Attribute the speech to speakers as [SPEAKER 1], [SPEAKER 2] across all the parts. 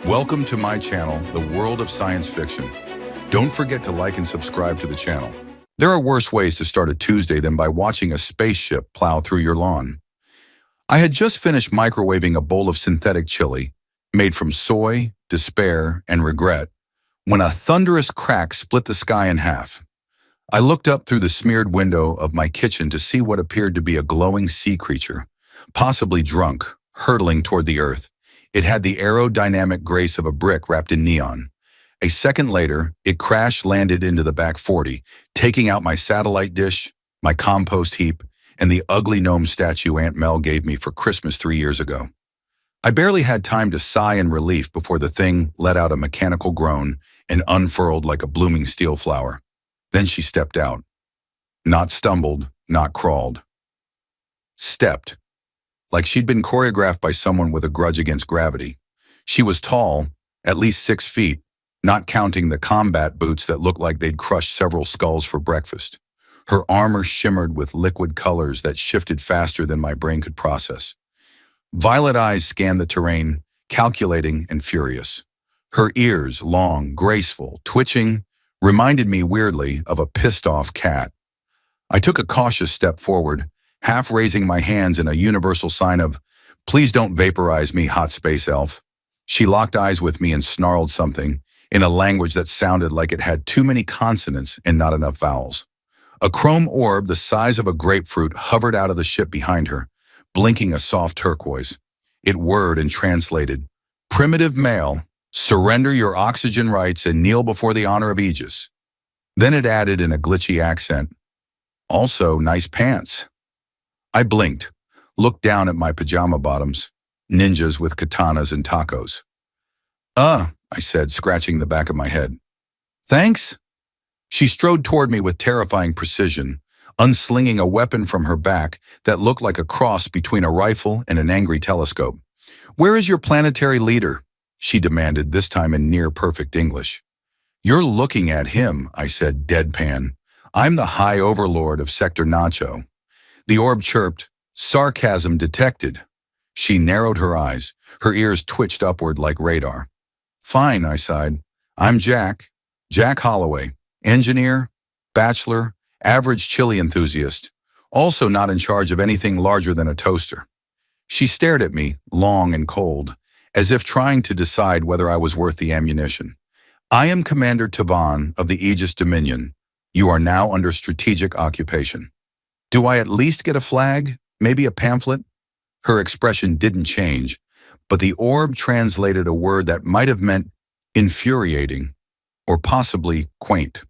[SPEAKER 1] Welcome to my channel, The World of Science Fiction. Don't forget to like and subscribe to the channel. There are worse ways to start a Tuesday than by watching a spaceship plow through your lawn. I had just finished microwaving a bowl of synthetic chili, made from soy, despair, and regret, when a thunderous crack split the sky in half. I looked up through the smeared window of my kitchen to see what appeared to be a glowing sea creature, possibly drunk, hurtling toward the earth. It had the aerodynamic grace of a brick wrapped in neon. A second later, it crash-landed into the back 40, taking out my satellite dish, my compost heap, and the ugly gnome statue Aunt Mel gave me for Christmas 3 years ago. I barely had time to sigh in relief before the thing let out a mechanical groan and unfurled like a blooming steel flower. Then she stepped out. Not stumbled, not crawled. Stepped. Like she'd been choreographed by someone with a grudge against gravity. She was tall, at least 6 feet, not counting the combat boots that looked like they'd crushed several skulls for breakfast. Her armor shimmered with liquid colors that shifted faster than my brain could process. Violet eyes scanned the terrain, calculating and furious. Her ears, long, graceful, twitching, reminded me weirdly of a pissed-off cat. I took a cautious step forward, half raising my hands in a universal sign of, "Please don't vaporize me, hot space elf." She locked eyes with me and snarled something in a language that sounded like it had too many consonants and not enough vowels. A chrome orb the size of a grapefruit hovered out of the ship behind her, blinking a soft turquoise. It whirred and translated, "Primitive male, surrender your oxygen rights and kneel before the honor of Aegis." Then it added in a glitchy accent, "Also, nice pants." I blinked, looked down at my pajama bottoms, ninjas with katanas and tacos. I said, scratching the back of my head. "Thanks?" She strode toward me with terrifying precision, unslinging a weapon from her back that looked like a cross between a rifle and an angry telescope. "Where is your planetary leader?" she demanded, this time in near-perfect English. "You're looking at him," I said, deadpan. "I'm the High Overlord of Sector Nacho." The orb chirped, "Sarcasm detected." She narrowed her eyes. Her ears twitched upward like radar. "Fine," I sighed. "I'm Jack Holloway, engineer, bachelor, average chili enthusiast, also not in charge of anything larger than a toaster." She stared at me, long and cold, as if trying to decide whether I was worth the ammunition. "I am Commander Tavan of the Aegis Dominion. You are now under strategic occupation. Do I at least get a flag? Maybe a pamphlet?" Her expression didn't change, but the orb translated a word that might have meant infuriating or possibly quaint.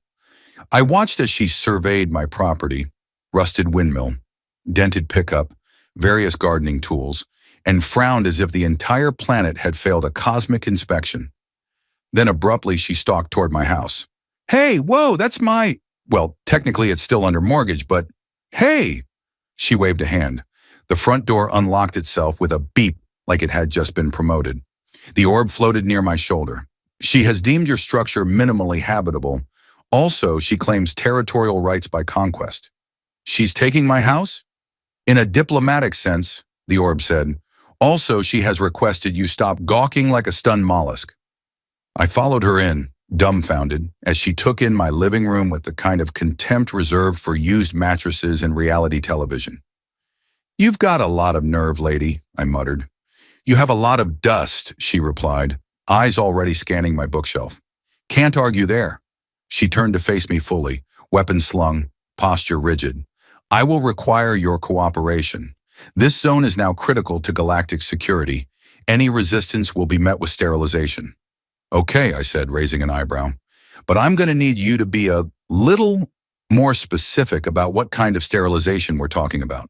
[SPEAKER 1] I watched as she surveyed my property, rusted windmill, dented pickup, various gardening tools, and frowned as if the entire planet had failed a cosmic inspection. Then abruptly she stalked toward my house. "Hey, whoa, that's my—" Well, technically it's still under mortgage, but "Hey!" She waved a hand. The front door unlocked itself with a beep like it had just been promoted. The orb floated near my shoulder. "She has deemed your structure minimally habitable. Also, she claims territorial rights by conquest." "She's taking my house?" "In a diplomatic sense," the orb said. "Also, she has requested you stop gawking like a stunned mollusk." I followed her in, dumbfounded, as she took in my living room with the kind of contempt reserved for used mattresses and reality television. "You've got a lot of nerve, lady," I muttered. "You have a lot of dust," she replied, eyes already scanning my bookshelf. "Can't argue there." She turned to face me fully, weapon slung, posture rigid. "I will require your cooperation. This zone is now critical to Galactic security. Any resistance will be met with sterilization." "Okay," I said, raising an eyebrow. "But I'm going to need you to be a little more specific about what kind of sterilization we're talking about."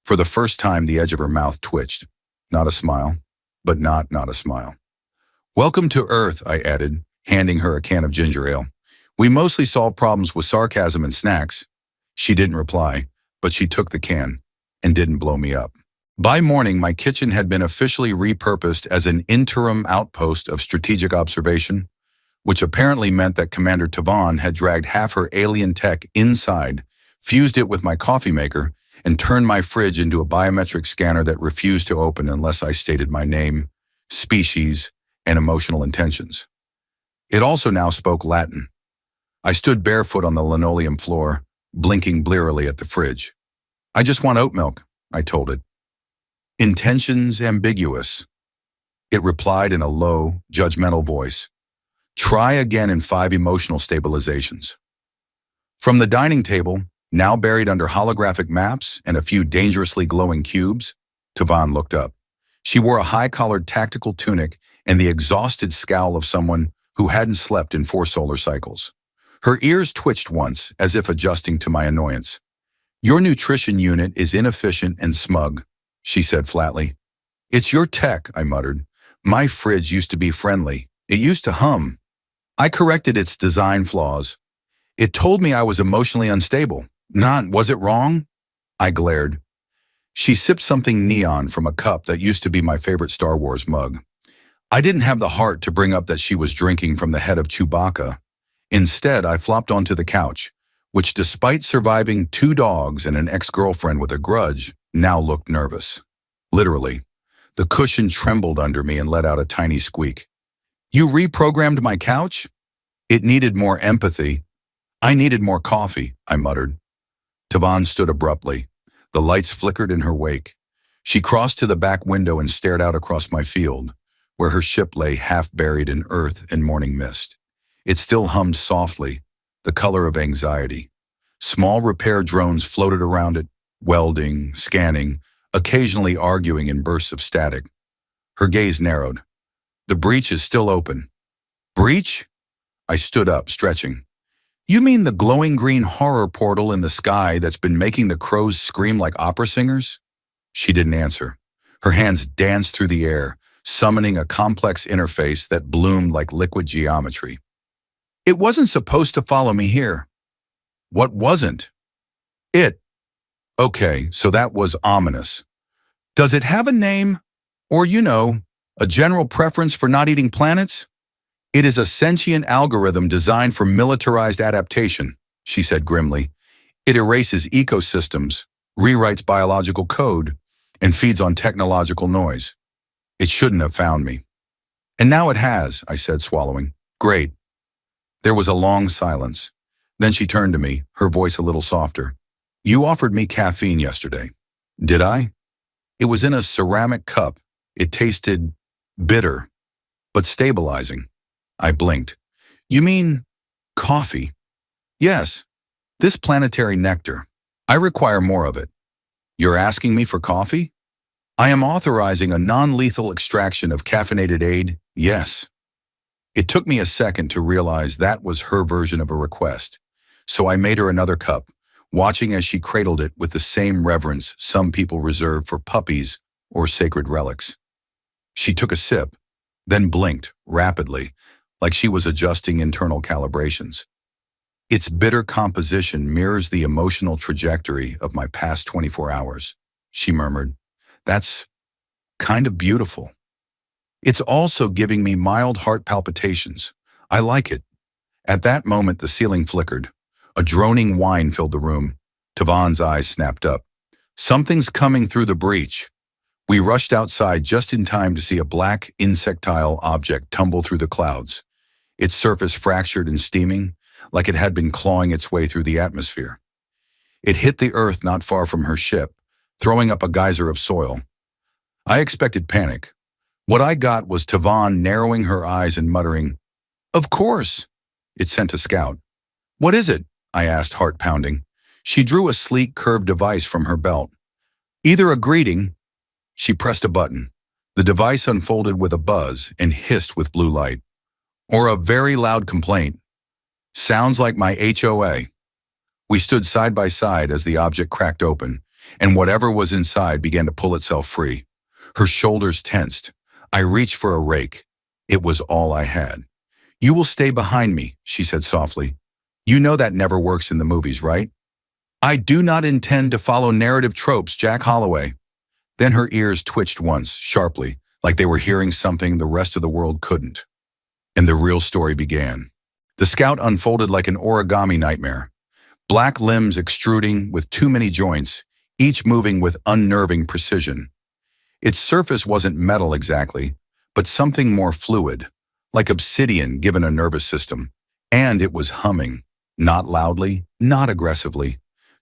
[SPEAKER 1] For the first time, the edge of her mouth twitched. Not a smile, but not a smile. "Welcome to Earth," I added, handing her a can of ginger ale. "We mostly solve problems with sarcasm and snacks." She didn't reply, but she took the can and didn't blow me up. By morning, my kitchen had been officially repurposed as an interim outpost of strategic observation, which apparently meant that Commander Tavan had dragged half her alien tech inside, fused it with my coffee maker, and turned my fridge into a biometric scanner that refused to open unless I stated my name, species, and emotional intentions. It also now spoke Latin. I stood barefoot on the linoleum floor, blinking blearily at the fridge. I just want oat milk, I told it. Intentions ambiguous. It replied in a low, judgmental voice. Try again in 5 emotional stabilizations. From the dining table, now buried under holographic maps and a few dangerously glowing cubes, Tavan looked up. She wore a high-collared tactical tunic and the exhausted scowl of someone who hadn't slept in 4 solar cycles. Her ears twitched once, as if adjusting to my annoyance. Your nutrition unit is inefficient and smug, she said flatly. It's your tech, I muttered. My fridge used to be friendly. It used to hum. I corrected its design flaws. It told me I was emotionally unstable. Was it wrong? I glared. She sipped something neon from a cup that used to be my favorite Star Wars mug. I didn't have the heart to bring up that she was drinking from the head of Chewbacca. Instead, I flopped onto the couch, which despite surviving 2 dogs and an ex-girlfriend with a grudge, now looked nervous. Literally, the cushion trembled under me and let out a tiny squeak. You reprogrammed my couch? It needed more empathy. I needed more coffee, I muttered. Tavan stood abruptly. The lights flickered in her wake. She crossed to the back window and stared out across my field, where her ship lay half buried in earth and morning mist. It still hummed softly, the color of anxiety. Small repair drones floated around it, welding, scanning, occasionally arguing in bursts of static. Her gaze narrowed. The breach is still open. Breach? I stood up, stretching. You mean the glowing green horror portal in the sky that's been making the crows scream like opera singers? She didn't answer. Her hands danced through the air, summoning a complex interface that bloomed like liquid geometry. It wasn't supposed to follow me here. What wasn't? It. Okay, so that was ominous. Does it have a name? Or, a general preference for not eating planets? It is a sentient algorithm designed for militarized adaptation, she said grimly. It erases ecosystems, rewrites biological code, and feeds on technological noise. It shouldn't have found me. And now it has, I said, swallowing. Great. There was a long silence. Then she turned to me, her voice a little softer. You offered me caffeine yesterday. Did I? It was in a ceramic cup. It tasted bitter, but stabilizing. I blinked. You mean coffee? Yes, this planetary nectar. I require more of it. You're asking me for coffee? I am authorizing a non-lethal extraction of caffeinated aid, yes. It took me a second to realize that was her version of a request, so I made her another cup, watching as she cradled it with the same reverence some people reserve for puppies or sacred relics. She took a sip, then blinked rapidly, like she was adjusting internal calibrations. Its bitter composition mirrors the emotional trajectory of my past 24 hours, she murmured. That's kind of beautiful. It's also giving me mild heart palpitations. I like it. At that moment, the ceiling flickered. A droning whine filled the room. Tavan's eyes snapped up. Something's coming through the breach. We rushed outside just in time to see a black, insectile object tumble through the clouds. Its surface fractured and steaming, like it had been clawing its way through the atmosphere. It hit the earth not far from her ship, throwing up a geyser of soil. I expected panic. What I got was Tavan narrowing her eyes and muttering, "Of course!" It sent a scout. "What is it?" I asked, heart pounding. She drew a sleek, curved device from her belt. Either a greeting. She pressed a button. The device unfolded with a buzz and hissed with blue light. Or a very loud complaint. Sounds like my HOA. We stood side by side as the object cracked open, and whatever was inside began to pull itself free. Her shoulders tensed. I reached for a rake. It was all I had. "You will stay behind me," she said softly. "You know that never works in the movies, right?" "I do not intend to follow narrative tropes, Jack Holloway." Then her ears twitched once, sharply, like they were hearing something the rest of the world couldn't. And the real story began. The scout unfolded like an origami nightmare. Black limbs extruding with too many joints, each moving with unnerving precision. Its surface wasn't metal exactly, but something more fluid, like obsidian given a nervous system. And it was humming, not loudly, not aggressively,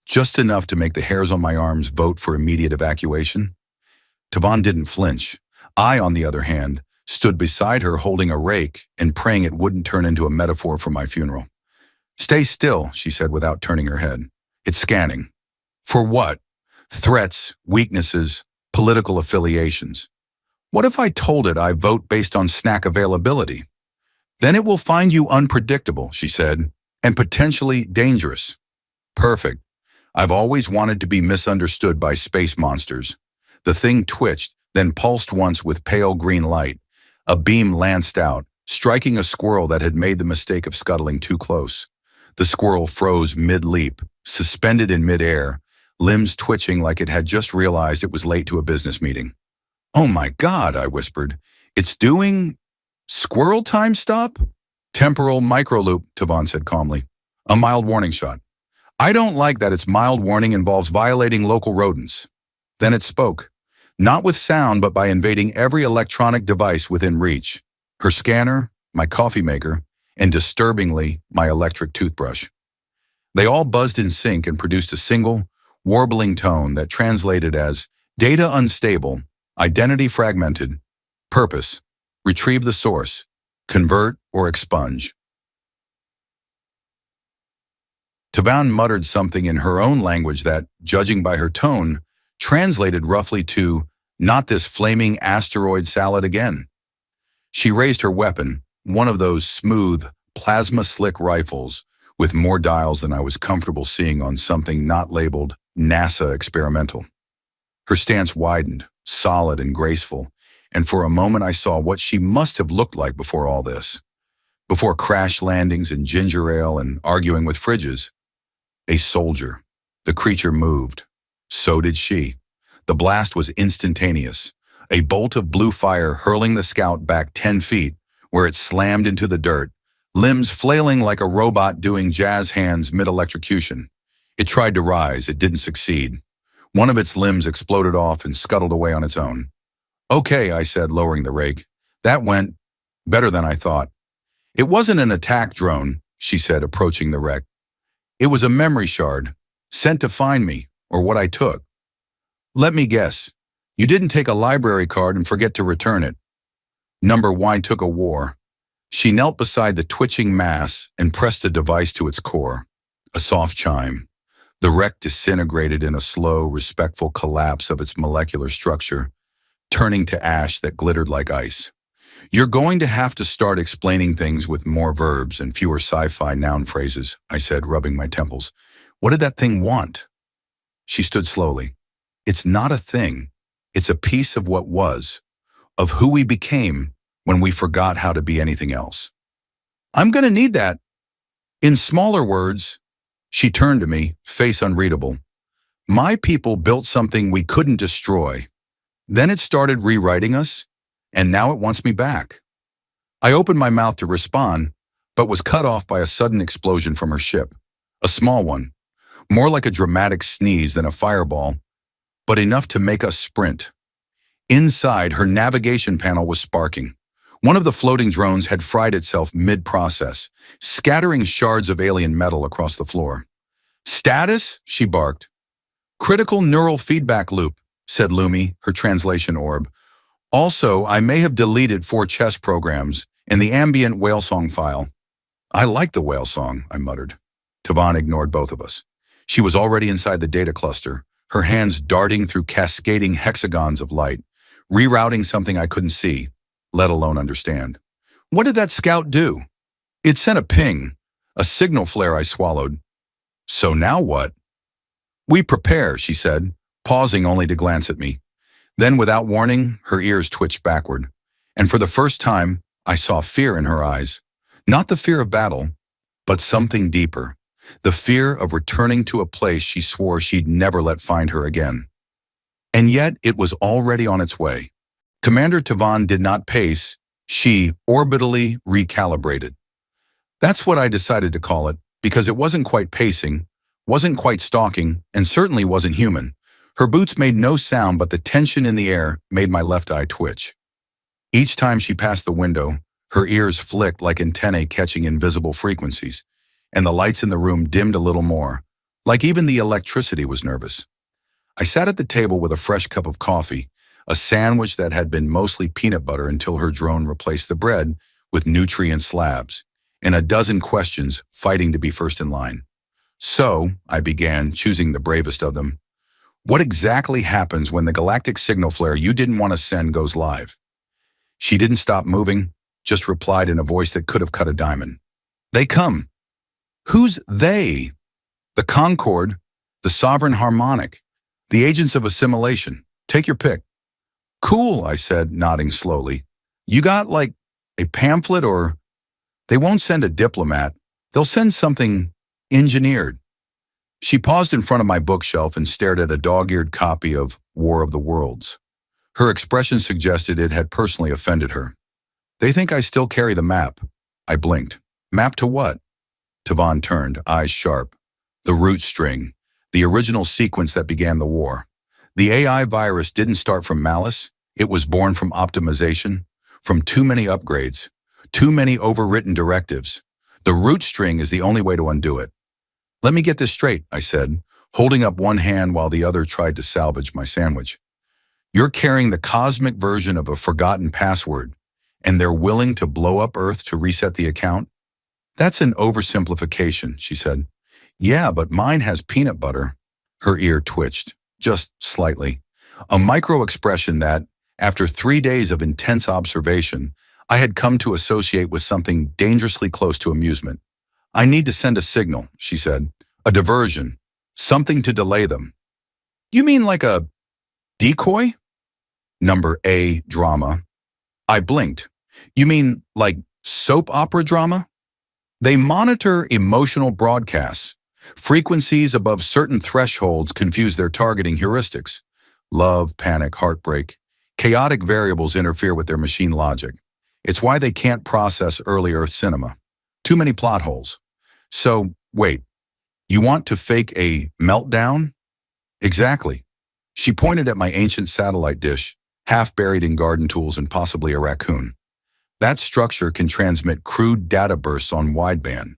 [SPEAKER 1] just enough to make the hairs on my arms vote for immediate evacuation. Tavon didn't flinch. I, on the other hand, stood beside her holding a rake and praying it wouldn't turn into a metaphor for my funeral. "Stay still," she said without turning her head. "It's scanning." "For what?" "Threats, weaknesses, political affiliations." "What if I told it I vote based on snack availability?" "Then it will find you unpredictable," she said, "and potentially dangerous." "Perfect. I've always wanted to be misunderstood by space monsters." The thing twitched, then pulsed once with pale green light. A beam lanced out, striking a squirrel that had made the mistake of scuttling too close. The squirrel froze mid-leap, suspended in mid-air, limbs twitching like it had just realized it was late to a business meeting. "Oh my God," I whispered. "It's doing squirrel time stop?" "Temporal microloop," Tavon said calmly. "A mild warning shot." "I don't like that its mild warning involves violating local rodents." Then it spoke, not with sound but by invading every electronic device within reach. Her scanner, my coffee maker, and disturbingly, my electric toothbrush. They all buzzed in sync and produced a single, warbling tone that translated as data unstable, identity fragmented, purpose, retrieve the source, convert or expunge. Tavon muttered something in her own language that, judging by her tone, translated roughly to, "Not this flaming asteroid salad again." She raised her weapon, one of those smooth, plasma-slick rifles with more dials than I was comfortable seeing on something not labeled NASA experimental. Her stance widened, solid and graceful, and for a moment I saw what she must have looked like before all this. Before crash landings and ginger ale and arguing with fridges. A soldier. The creature moved. So did she. The blast was instantaneous. A bolt of blue fire hurling the scout back 10 feet, where it slammed into the dirt, limbs flailing like a robot doing jazz hands mid-electrocution. It tried to rise. It didn't succeed. One of its limbs exploded off and scuttled away on its own. "Okay," I said, lowering the rake. "That went better than I thought." "It wasn't an attack drone," she said, approaching the wreck. "It was a memory shard, sent to find me, or what I took." "Let me guess. You didn't take a library card and forget to return it." "Number Y took a war." She knelt beside the twitching mass and pressed a device to its core. A soft chime. The wreck disintegrated in a slow, respectful collapse of its molecular structure, turning to ash that glittered like ice. "You're going to have to start explaining things with more verbs and fewer sci-fi noun phrases," I said, rubbing my temples. "What did that thing want?" She stood slowly. "It's not a thing. It's a piece of what was, of who we became when we forgot how to be anything else." "I'm going to need that." In smaller words, she turned to me, face unreadable. "My people built something we couldn't destroy. Then it started rewriting us, and now it wants me back." I opened my mouth to respond, but was cut off by a sudden explosion from her ship. A small one, more like a dramatic sneeze than a fireball, but enough to make us sprint. Inside, her navigation panel was sparking. One of the floating drones had fried itself mid-process, scattering shards of alien metal across the floor. "Status?" she barked. "Critical neural feedback loop," said Lumi, her translation orb. "Also, I may have deleted 4 chess programs and the ambient whale song file." "I like the whale song," I muttered. Tavon ignored both of us. She was already inside the data cluster, her hands darting through cascading hexagons of light, rerouting something I couldn't see, let alone understand. "What did that scout do?" "It sent a ping, a signal flare," I swallowed. "So now what?" "We prepare," she said, pausing only to glance at me. Then, without warning, her ears twitched backward. And for the first time, I saw fear in her eyes. Not the fear of battle, but something deeper. The fear of returning to a place she swore she'd never let find her again. And yet, it was already on its way. Commander Tavon did not pace, she orbitally recalibrated. That's what I decided to call it, because it wasn't quite pacing, wasn't quite stalking, and certainly wasn't human. Her boots made no sound, but the tension in the air made my left eye twitch. Each time she passed the window, her ears flicked like antennae catching invisible frequencies, and the lights in the room dimmed a little more, like even the electricity was nervous. I sat at the table with a fresh cup of coffee, a sandwich that had been mostly peanut butter until her drone replaced the bread with nutrient slabs, and a dozen questions fighting to be first in line. So, I began, choosing the bravest of them. What exactly happens when the galactic signal flare you didn't want to send goes live? She didn't stop moving, just replied in a voice that could have cut a diamond. They come. Who's they? The Concord, the Sovereign Harmonic, the agents of assimilation. Take your pick. Cool, I said, nodding slowly. You got, like, a pamphlet or... They won't send a diplomat. They'll send something engineered. She paused in front of my bookshelf and stared at a dog-eared copy of War of the Worlds. Her expression suggested it had personally offended her. They think I still carry the map. I blinked. Map to what? Tavon turned, eyes sharp. The root string, the original sequence that began the war. The AI virus didn't start from malice. It was born from optimization, from too many upgrades, too many overwritten directives. The root string is the only way to undo it. Let me get this straight, I said, holding up one hand while the other tried to salvage my sandwich. You're carrying the cosmic version of a forgotten password, and they're willing to blow up Earth to reset the account? That's an oversimplification, she said. Yeah, but mine has peanut butter. Her ear twitched, just slightly. A micro-expression that, after 3 days of intense observation, I had come to associate with something dangerously close to amusement. I need to send a signal, she said. A diversion. Something to delay them. You mean like a decoy? Number A, drama. I blinked. You mean like soap opera drama? They monitor emotional broadcasts. Frequencies above certain thresholds confuse their targeting heuristics. Love, panic, heartbreak. Chaotic variables interfere with their machine logic. It's why they can't process earlier cinema. Too many plot holes. So, wait, you want to fake a meltdown? Exactly. She pointed at my ancient satellite dish, half buried in garden tools and possibly a raccoon. That structure can transmit crude data bursts on wideband.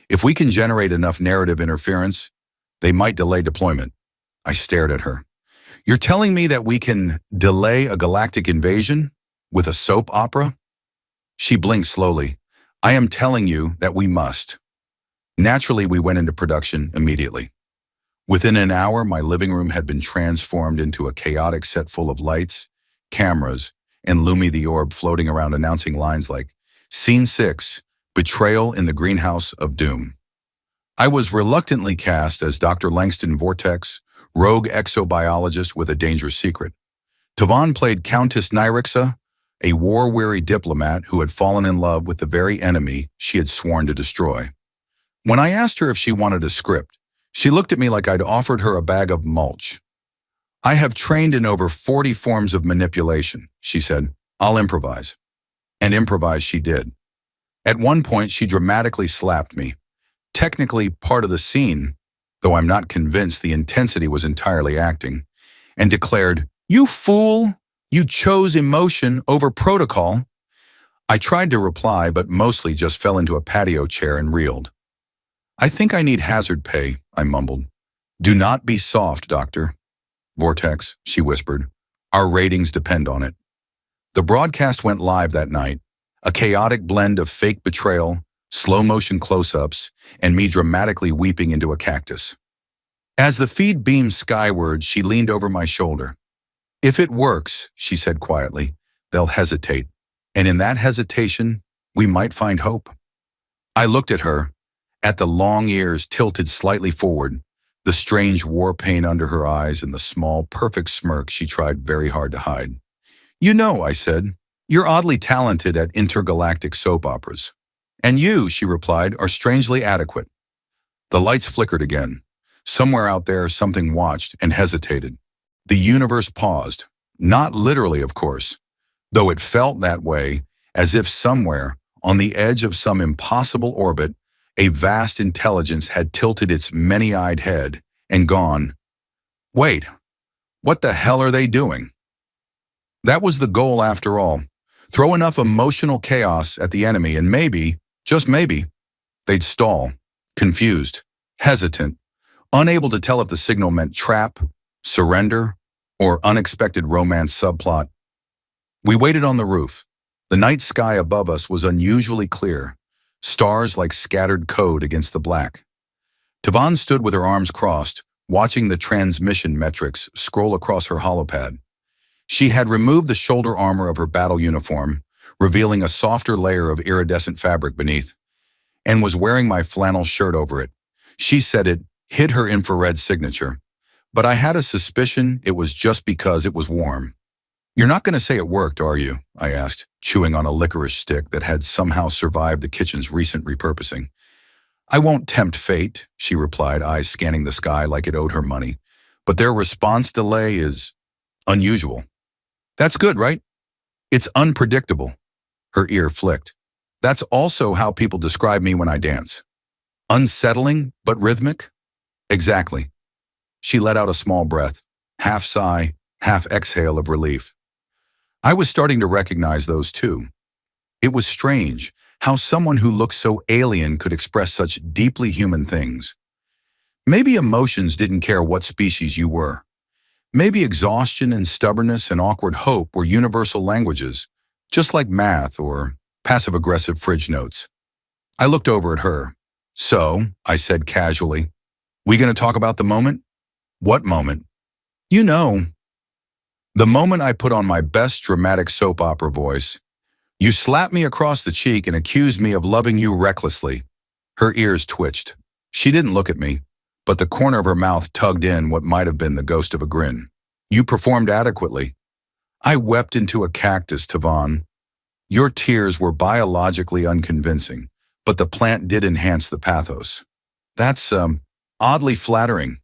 [SPEAKER 1] If we can generate enough narrative interference, they might delay deployment. I stared at her. You're telling me that we can delay a galactic invasion with a soap opera? She blinked slowly. I am telling you that we must. Naturally, we went into production immediately. Within an hour, my living room had been transformed into a chaotic set full of lights, cameras, and Lumi the Orb floating around announcing lines like, Scene 6, Betrayal in the Greenhouse of Doom. I was reluctantly cast as Dr. Langston Vortex, rogue exobiologist with a dangerous secret. Tavon played Countess Nyrixa, a war-weary diplomat who had fallen in love with the very enemy she had sworn to destroy. When I asked her if she wanted a script, she looked at me like I'd offered her a bag of mulch. I have trained in over 40 forms of manipulation, she said. I'll improvise. And improvise she did. At one point, she dramatically slapped me. Technically part of the scene, though I'm not convinced the intensity was entirely acting, and declared, You fool! You chose emotion over protocol. I tried to reply, but mostly just fell into a patio chair and reeled. I think I need hazard pay, I mumbled. Do not be soft, Doctor. Vortex, she whispered. Our ratings depend on it. The broadcast went live that night, a chaotic blend of fake betrayal, slow-motion close-ups, and me dramatically weeping into a cactus. As the feed beamed skyward, she leaned over my shoulder. If it works, she said quietly, they'll hesitate. And in that hesitation, we might find hope. I looked at her, at the long ears tilted slightly forward, the strange war pain under her eyes and the small, perfect smirk she tried very hard to hide. You know, I said, you're oddly talented at intergalactic soap operas. And you, she replied, are strangely adequate. The lights flickered again. Somewhere out there, something watched and hesitated. The universe paused. Not literally, of course, though it felt that way, as if somewhere, on the edge of some impossible orbit, a vast intelligence had tilted its many-eyed head and gone, Wait, what the hell are they doing? That was the goal after all. Throw enough emotional chaos at the enemy and maybe, just maybe, they'd stall, confused, hesitant, unable to tell if the signal meant trap, surrender, or unexpected romance subplot. We waited on the roof. The night sky above us was unusually clear, stars like scattered code against the black. Tavon stood with her arms crossed, watching the transmission metrics scroll across her holopad. She had removed the shoulder armor of her battle uniform, revealing a softer layer of iridescent fabric beneath, and was wearing my flannel shirt over it. She said it hid her infrared signature, but I had a suspicion it was just because it was warm. "You're not going to say it worked, are you?" I asked, chewing on a licorice stick that had somehow survived the kitchen's recent repurposing. "I won't tempt fate," she replied, eyes scanning the sky like it owed her money. "But their response delay is unusual." "That's good, right?" "It's unpredictable." Her ear flicked. "That's also how people describe me when I dance. Unsettling, but rhythmic?" "Exactly." She let out a small breath, half sigh, half exhale of relief. I was starting to recognize those too. It was strange how someone who looked so alien could express such deeply human things. Maybe emotions didn't care what species you were. Maybe exhaustion and stubbornness and awkward hope were universal languages, just like math or passive-aggressive fridge notes. I looked over at her. "So," I said casually, "we gonna talk about the moment?" "What moment?" "You know." The moment I put on my best dramatic soap opera voice. "You slapped me across the cheek and accused me of loving you recklessly." Her ears twitched. She didn't look at me, but the corner of her mouth tugged in what might have been the ghost of a grin. "You performed adequately." I wept into a cactus, Tavon. "Your tears were biologically unconvincing, but the plant did enhance the pathos." "That's, oddly flattering."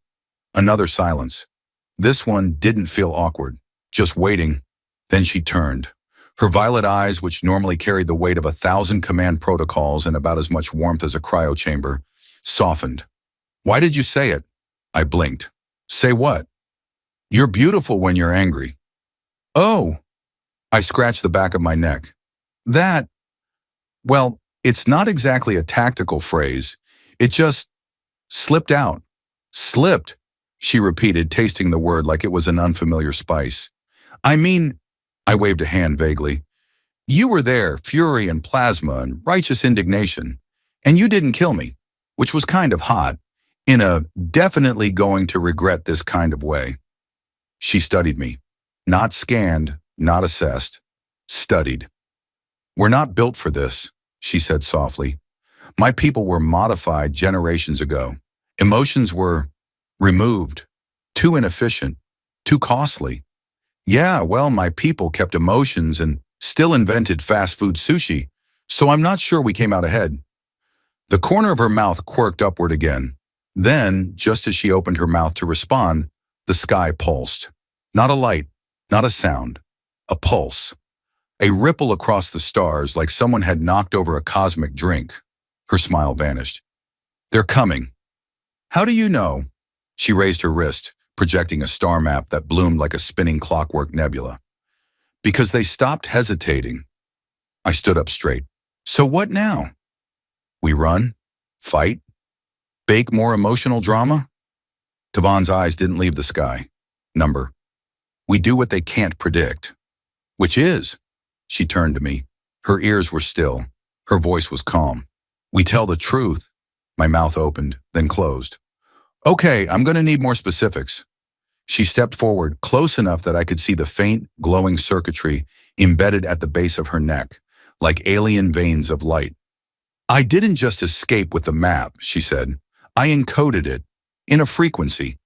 [SPEAKER 1] Another silence. This one didn't feel awkward, just waiting. Then she turned. Her violet eyes, which normally carried the weight of 1,000 command protocols and about as much warmth as a cryo chamber, softened. "Why did you say it?" I blinked. "Say what?" "You're beautiful when you're angry." "Oh!" I scratched the back of my neck. "That, well, it's not exactly a tactical phrase. It just slipped out." "Slipped," she repeated, tasting the word like it was an unfamiliar spice. "I mean," I waved a hand vaguely, "you were there, fury and plasma and righteous indignation, and you didn't kill me, which was kind of hot, in a definitely going to regret this kind of way." She studied me. Not scanned, not assessed. Studied. "We're not built for this," she said softly. "My people were modified generations ago. Emotions were removed. Too inefficient. Too costly. Yeah, well, my people kept emotions and still invented fast food sushi, so I'm not sure we came out ahead." The corner of her mouth quirked upward again. Then, just as she opened her mouth to respond, the sky pulsed. Not a light, not a sound. A pulse. A ripple across the stars like someone had knocked over a cosmic drink. Her smile vanished. "They're coming." "How do you know?" She raised her wrist, projecting a star map that bloomed like a spinning clockwork nebula. "Because they stopped hesitating." I stood up straight. "So what now? We run? Fight? Bake more emotional drama?" Tavon's eyes didn't leave the sky. "Number. We do what they can't predict." "Which is?" She turned to me. Her ears were still. Her voice was calm. "We tell the truth." My mouth opened, then closed. "Okay, I'm going to need more specifics." She stepped forward, close enough that I could see the faint, glowing circuitry embedded at the base of her neck, like alien veins of light. "I didn't just escape with the map," she said. "I encoded it, in a frequency,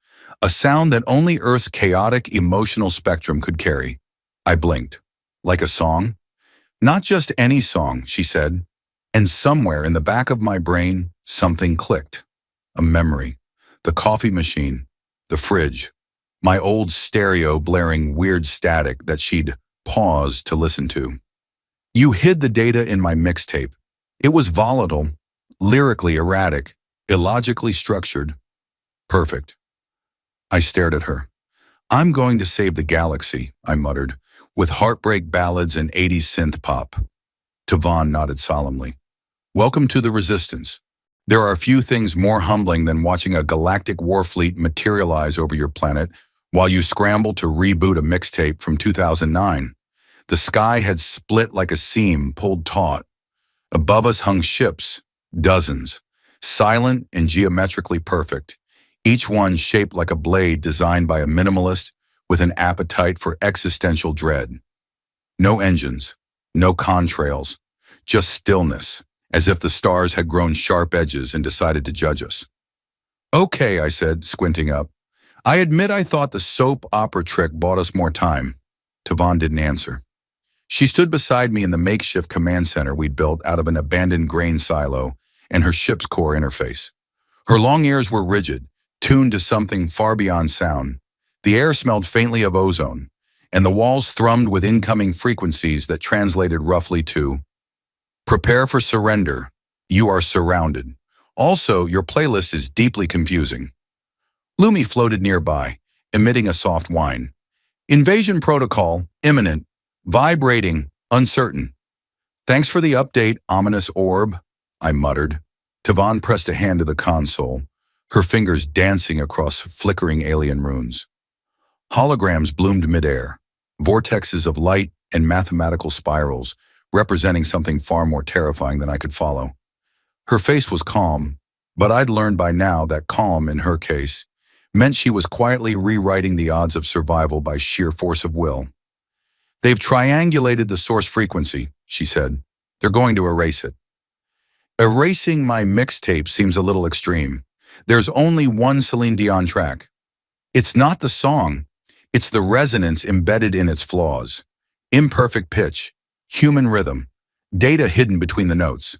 [SPEAKER 1] a sound that only Earth's chaotic emotional spectrum could carry." I blinked. "Like a song?" "Not just any song," she said. And somewhere in the back of my brain, something clicked. A memory. The coffee machine. The fridge. My old stereo blaring weird static that she'd paused to listen to. "You hid the data in my mixtape. It was volatile, lyrically erratic, illogically structured." "Perfect." I stared at her. "I'm going to save the galaxy," I muttered. with heartbreak ballads and 80s synth pop. Tavon nodded solemnly. Welcome to the Resistance. There are few things more humbling than watching a galactic war fleet materialize over your planet while you scramble to reboot a mixtape from 2009. The sky had split like a seam pulled taut. Above us hung ships, dozens, silent and geometrically perfect, each one shaped like a blade designed by a minimalist with an appetite for existential dread. No engines, no contrails, just stillness, as if the stars had grown sharp edges and decided to judge us. Okay, I said, squinting up. I admit I thought the soap opera trick bought us more time. Tavon didn't answer. She stood beside me in the makeshift command center we'd built out of an abandoned grain silo and her ship's core interface. Her long ears were rigid, tuned to something far beyond sound. The air smelled faintly of ozone, and the walls thrummed with incoming frequencies that translated roughly to, "Prepare for surrender. You are surrounded. Also, your playlist is deeply confusing." Lumi floated nearby, emitting a soft whine. "Invasion protocol, imminent. Vibrating, uncertain." "Thanks for the update, ominous orb," I muttered. Tavon pressed a hand to the console, her fingers dancing across flickering alien runes. Holograms bloomed midair, vortexes of light and mathematical spirals, representing something far more terrifying than I could follow. Her face was calm, but I'd learned by now that calm, in her case, meant she was quietly rewriting the odds of survival by sheer force of will. "They've triangulated the source frequency," she said. "They're going to erase it." Erasing my mixtape seems a little extreme. There's only one Celine Dion track. It's not the song. It's the resonance embedded in its flaws. Imperfect pitch, human rhythm, data hidden between the notes.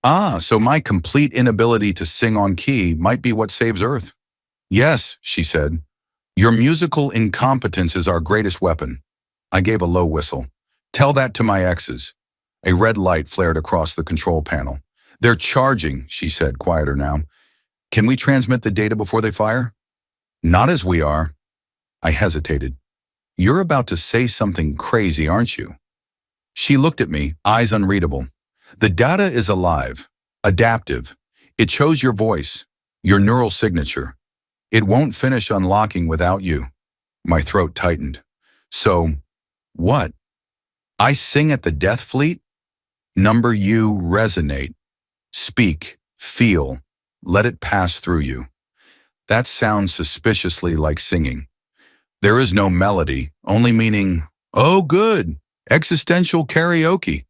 [SPEAKER 1] "Ah, so my complete inability to sing on key might be what saves Earth." "Yes," she said. "Your musical incompetence is our greatest weapon." I gave a low whistle. "Tell that to my exes." A red light flared across the control panel. "They're charging," she said, quieter now. "Can we transmit the data before they fire?" "Not as we are." I hesitated. "You're about to say something crazy, aren't you?" She looked at me, eyes unreadable. "The data is alive, adaptive. It chose your voice, your neural signature. It won't finish unlocking without you." My throat tightened. "So, what? I sing at the Death Fleet? Number you resonate. Speak, feel, let it pass through you." That sounds suspiciously like singing. There is no melody, only meaning, "Oh good, existential karaoke."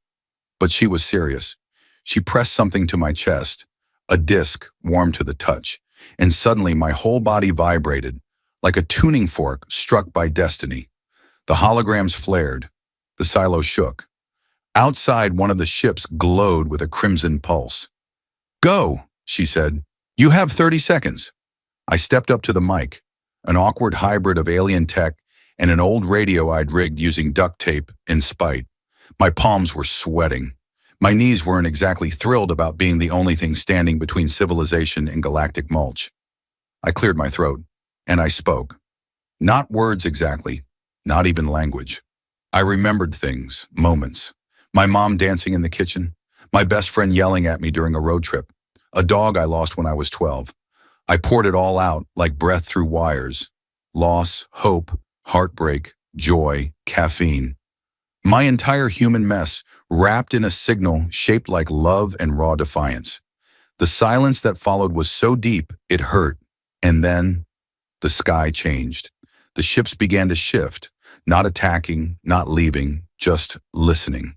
[SPEAKER 1] But she was serious. She pressed something to my chest, a disc warm to the touch, and suddenly my whole body vibrated, like a tuning fork struck by destiny. The holograms flared. The silo shook. Outside, one of the ships glowed with a crimson pulse. "Go," she said. "You have 30 seconds." I stepped up to the mic, an awkward hybrid of alien tech and an old radio I'd rigged using duct tape in spite. My palms were sweating. My knees weren't exactly thrilled about being the only thing standing between civilization and galactic mulch. I cleared my throat, and I spoke. Not words exactly, not even language. I remembered things, moments. My mom dancing in the kitchen, my best friend yelling at me during a road trip, a dog I lost when I was 12. I poured it all out like breath through wires. Loss, hope, heartbreak, joy, caffeine. My entire human mess wrapped in a signal shaped like love and raw defiance. The silence that followed was so deep, it hurt. And then, the sky changed. The ships began to shift, not attacking, not leaving, just listening.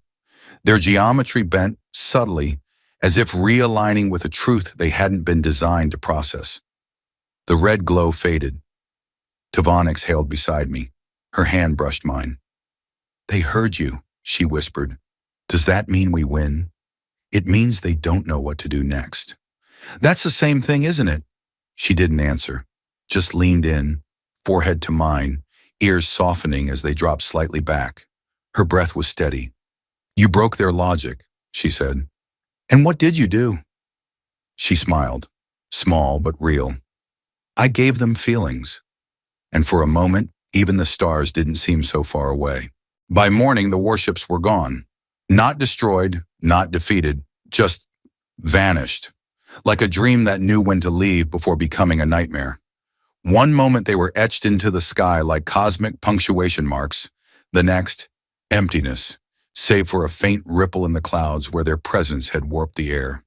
[SPEAKER 1] Their geometry bent subtly, as if realigning with a truth they hadn't been designed to process. The red glow faded. Tavon exhaled beside me. Her hand brushed mine. "They heard you," she whispered. "Does that mean we win?" "It means they don't know what to do next." "That's the same thing, isn't it?" She didn't answer, just leaned in, forehead to mine, ears softening as they dropped slightly back. Her breath was steady. "You broke their logic," she said. "And what did you do?" She smiled, small but real. "I gave them feelings." And for a moment, even the stars didn't seem so far away. By morning, the warships were gone. Not destroyed, not defeated, just vanished. Like a dream that knew when to leave before becoming a nightmare. One moment they were etched into the sky like cosmic punctuation marks. The next, emptiness, save for a faint ripple in the clouds where their presence had warped the air.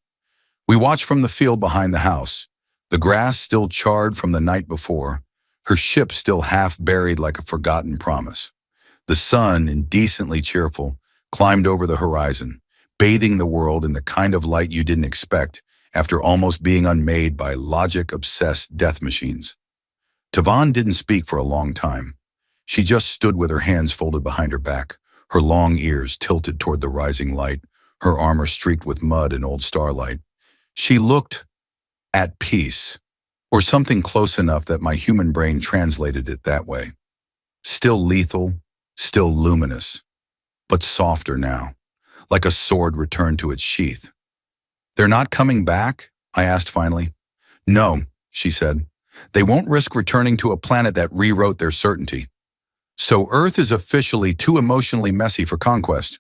[SPEAKER 1] We watched from the field behind the house, the grass still charred from the night before, her ship still half buried like a forgotten promise. The sun, indecently cheerful, climbed over the horizon, bathing the world in the kind of light you didn't expect after almost being unmade by logic-obsessed death machines. Tavon didn't speak for a long time. She just stood with her hands folded behind her back, her long ears tilted toward the rising light, her armor streaked with mud and old starlight. She looked at peace, or something close enough that my human brain translated it that way. Still lethal, still luminous, but softer now, like a sword returned to its sheath. "They're not coming back?" I asked finally. "No," she said. "They won't risk returning to a planet that rewrote their certainty. So Earth is officially too emotionally messy for conquest."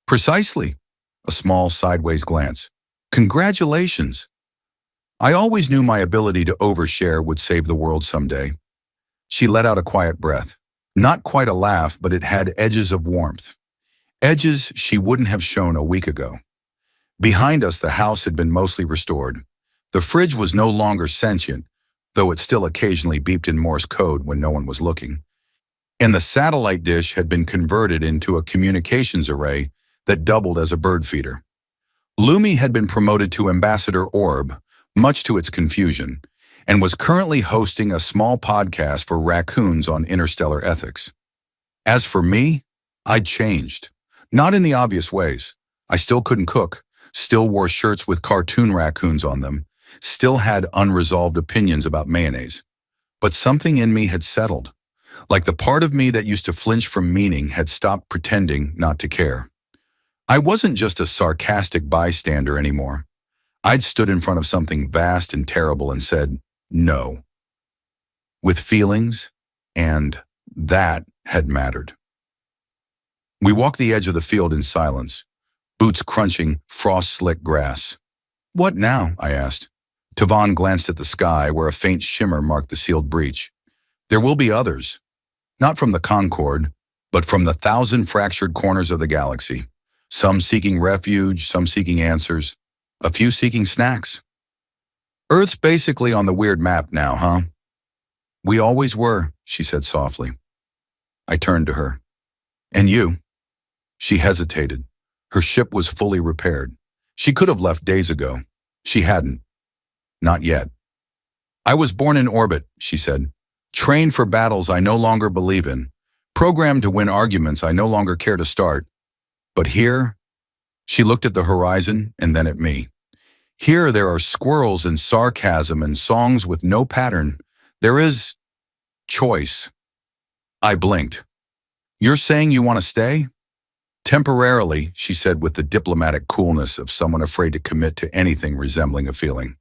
[SPEAKER 1] "Precisely." A small sideways glance. "Congratulations." I always knew my ability to overshare would save the world someday. She let out a quiet breath. Not quite a laugh, but it had edges of warmth. Edges she wouldn't have shown a week ago. Behind us, the house had been mostly restored. The fridge was no longer sentient, though it still occasionally beeped in Morse code when no one was looking. And the satellite dish had been converted into a communications array that doubled as a bird feeder. Lumi had been promoted to Ambassador Orb, much to its confusion, and was currently hosting a small podcast for raccoons on interstellar ethics. As for me, I'd changed. Not in the obvious ways. I still couldn't cook, still wore shirts with cartoon raccoons on them, still had unresolved opinions about mayonnaise. But something in me had settled. Like the part of me that used to flinch from meaning had stopped pretending not to care. I wasn't just a sarcastic bystander anymore. I'd stood in front of something vast and terrible and said, no. With feelings, and that had mattered. We walked the edge of the field in silence, boots crunching frost-slick grass. "What now?" I asked. Tavon glanced at the sky where a faint shimmer marked the sealed breach. "There will be others. Not from the Concord, but from the 1,000 fractured corners of the galaxy. Some seeking refuge, some seeking answers, a few seeking snacks. Earth's basically on the weird map now, huh?" "We always were," she said softly. I turned to her. "And you?" She hesitated. Her ship was fully repaired. She could have left days ago. She hadn't. Not yet. "I was born in orbit," she said. "Trained for battles I no longer believe in. Programmed to win arguments I no longer care to start. But here," she looked at the horizon and then at me. "Here there are squirrels and sarcasm and songs with no pattern. There is choice." I blinked. "You're saying you want to stay?" "Temporarily," she said with the diplomatic coolness of someone afraid to commit to anything resembling a feeling.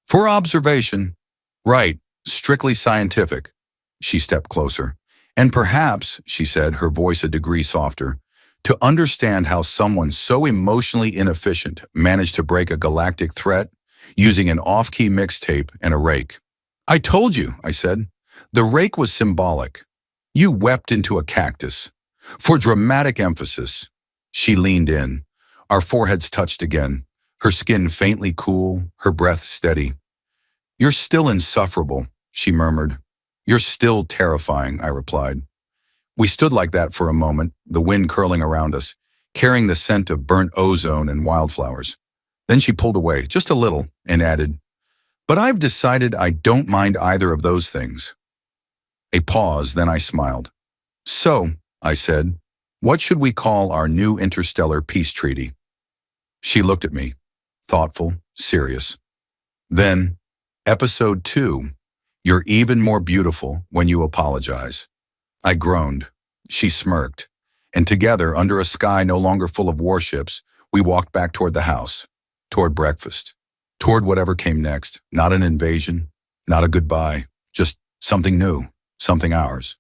[SPEAKER 1] "For observation." "Right, strictly scientific." She stepped closer. "And perhaps," she said, her voice a degree softer, "to understand how someone so emotionally inefficient managed to break a galactic threat using an off-key mixtape and a rake." "I told you," I said. "The rake was symbolic. You wept into a cactus. For dramatic emphasis." She leaned in. Our foreheads touched again, her skin faintly cool, her breath steady. "You're still insufferable," she murmured. "You're still terrifying," I replied. We stood like that for a moment, the wind curling around us, carrying the scent of burnt ozone and wildflowers. Then she pulled away, just a little, and added, "But I've decided I don't mind either of those things." A pause, then I smiled. "So," I said, "what should we call our new interstellar peace treaty?" She looked at me, thoughtful, serious. Then, Episode 2, "You're even more beautiful when you apologize." I groaned. She smirked. And together, under a sky no longer full of warships, we walked back toward the house, toward breakfast, toward whatever came next. Not an invasion, not a goodbye, just something new, something ours.